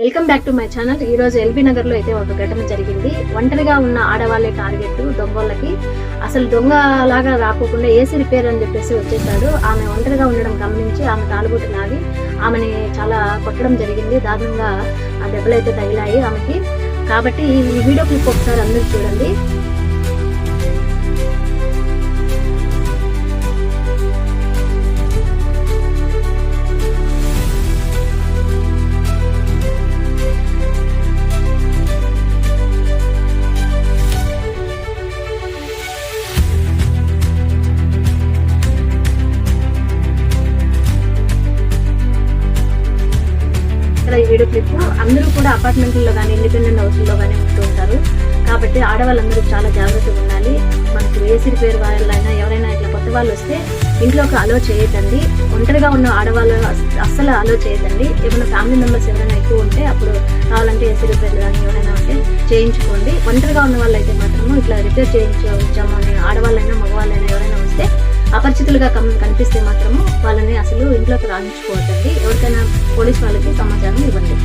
Welcome back to my channel. ఈ రోజు LB Nagar లో అయితే ఒక ఘటన జరిగింది. ఒంటరిగా ఉన్న ఆడవాళ్ళే టార్గెట్ దొంగలకి. అసలు దొంగ లాగా రాకోకుండా ఏసీ రిపేర్ అని చెప్పేసి వచ్చేసాడు. ఆమె ఒంటరిగా ఉండడం గమనించి ఆమె తాలుబుట్టు లాగి ఆమెని చాలా కొట్టడం జరిగింది. దారుణంగా ఆ దెబ్బలు అయితే తగిలాయి ఆమెకి. కాబట్టి ఈ వీడియో క్లిప్ ఒకసారి అందరూ చూడండి. ఈ వీడియో క్లిప్ అందరూ కూడా అపార్ట్మెంట్లో కానీ ఇండిపెండెంట్ హౌస్లో కానీ ఉంటూ ఉంటారు. కాబట్టి ఆడవాళ్ళందరూ చాలా జాగ్రత్తగా ఉండాలి. మనకు ఏసీ రిపేర్ వాళ్ళైనా ఎవరైనా ఇట్లా కొత్త వాళ్ళు వస్తే ఇంట్లోకి అలో చేయొద్దండి. ఒంటరిగా ఉన్న ఆడవాళ్ళు అస్సలు అలో చేయొద్దండి. ఏమైనా ఫ్యామిలీ మెంబర్స్ ఎవరైనా ఎక్కువ ఉంటే అప్పుడు కావాలంటే ఏసీ రిపేర్లు కానీ ఎవరైనా ఉంటే చేయించుకోండి. ఒంటరిగా ఉన్న వాళ్ళు అయితే మాత్రము ఇట్లా రిపేర్ చేయించాము అని ఆడవాళ్ళైనా మగవాళ్ళైనా ఎవరైనా వస్తే అపరిచితులుగా కనిపిస్తే మాత్రము వాళ్ళని అసలు ఇంట్లోకి రాణించుకోవద్దండి. ఎవరికైనా పోలీస్ వాళ్ళకి సమాచారం ఇవ్వండి.